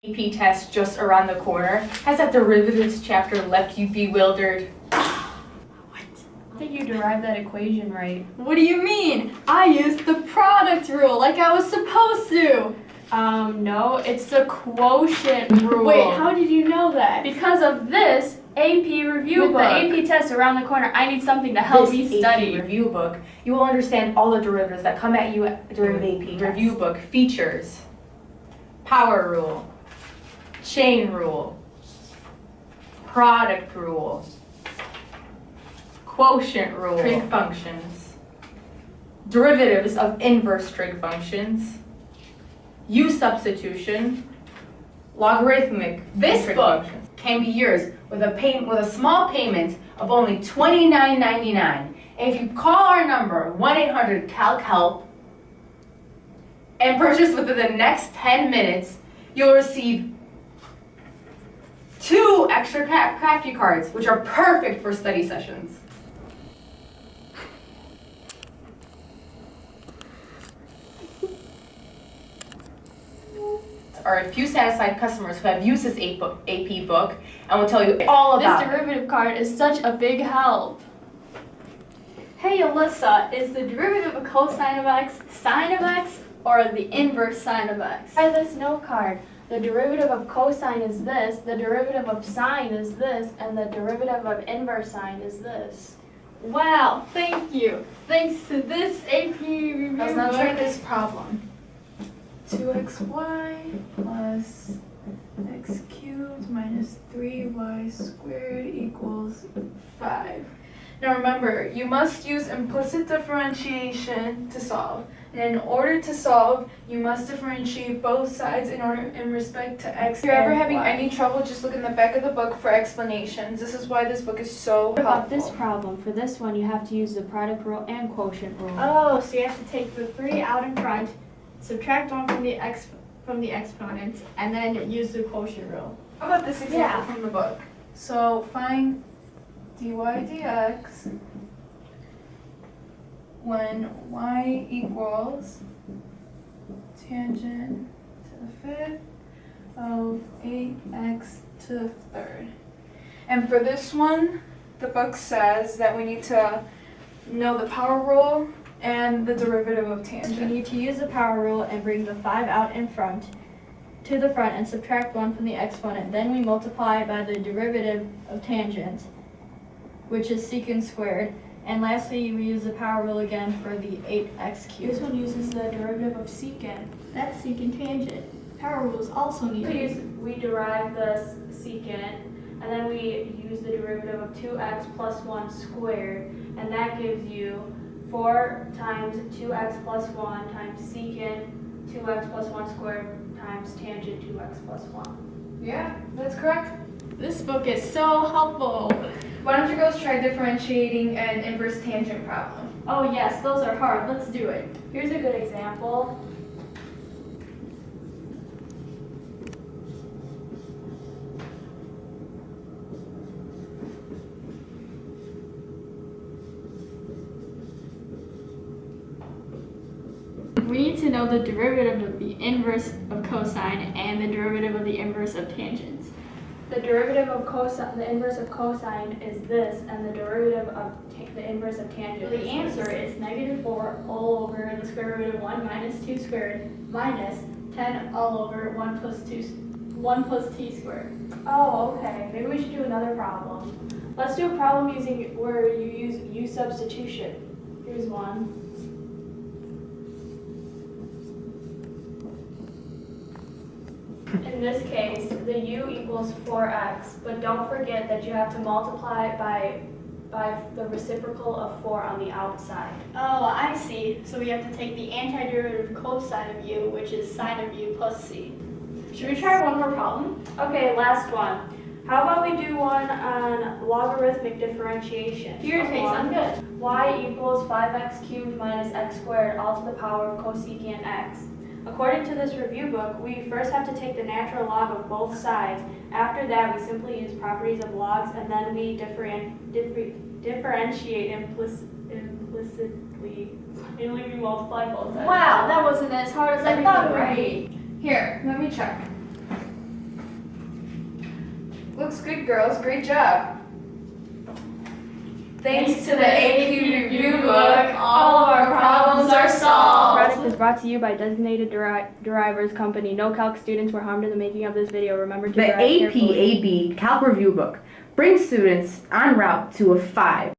AP test just around the corner. Has that derivatives chapter left you bewildered? I think you derived that equation right. What do you mean? I used the product rule like I was supposed to. No, it's the quotient rule. Wait, how did you know that? Because of this AP review book. With the AP test around the corner, I need something to help me study. AP review book, you will understand all the derivatives that come at you during the AP review book. Features, power rule, chain rule, product rule, quotient rule, trig functions, derivatives of inverse trig functions, U substitution, logarithmic. This book can be yours with a small payment of only $29.99. And if you call our number 1-800-CALC-HELP and purchase within the next 10 minutes, you'll receive 2 extra crafty cards, which are perfect for study sessions. Are a few satisfied customers who have used this AP book and will tell you all about This derivative card is such a big help. Hey Alyssa, is the derivative of cosine of x sine of x or the inverse sine of x? Try this note card. The derivative of cosine is this, the derivative of sine is this, and the derivative of inverse sine is this. Wow, thank you. Thanks to this AP review Let's now book. try this problem. 2xy plus x cubed minus 3y squared equals 5. Now remember, you must use implicit differentiation to solve. And in order to solve, you must differentiate both sides in respect to x. If you're ever having any trouble, just look in the back of the book for explanations. This is why this book is so What helpful. about this problem? For this one, you have to use the product rule and quotient rule. Oh, so you have to take the 3 out in front, subtract 1 from the exponent, and then use the quotient rule. How about this example from the book? So find dy dx when y equals tangent to the 5th of 8x to the 3rd. And for this one, the book says that we need to know the power rule and the derivative of tangent. You need to use the power rule and bring the 5 out in front to the front and subtract 1 from the exponent. Then we multiply by the derivative of tangent, which is secant squared. And lastly, we use the power rule again for the 8x cubed. This one uses the derivative of secant. That's secant tangent. Power rule is also needed. We derive the secant, and then we use the derivative of 2x plus 1 squared, and that gives you 4 times 2x plus 1 times secant 2x plus 1 squared times tangent 2x plus 1. Yeah, that's correct. This book is so helpful. Why don't you girls try differentiating an inverse tangent problem? Oh yes, those are hard. Let's do it. Here's a good example. We need to know the derivative of the inverse of cosine and the derivative of the inverse of tangent. The derivative of cosine, the inverse of cosine is this, and the derivative of the inverse of tangent The answer is -4 all over the square root of 1 minus 2 squared minus 10 all over 1 plus t squared. Oh, okay. Maybe we should do another problem. Let's do a problem where you use U substitution. Here's one. In this case, the u equals 4x, but don't forget that you have to multiply by the reciprocal of 4 on the outside. Oh, I see. So we have to take the antiderivative cosine of u, which is sine of u plus c. Should we try one more problem? Okay, last one. How about we do one on logarithmic differentiation? Here's Okay, one. sounds good. Y equals 5x cubed minus x squared all to the power of cosecant x. According to this review book, we first have to take the natural log of both sides. After that, we simply use properties of logs, and then we differentiate implicitly. And we multiply both sides. Wow, that wasn't as hard as I thought it would be. Here, let me check. Looks good, girls. Great job. Thanks to the AP review book, all of our problems are solved. This product is brought to you by Designated Derivers Company. No calc students were harmed in the making of this video. Remember to The derive carefully. APAB Calc Review Book brings students en route to a 5.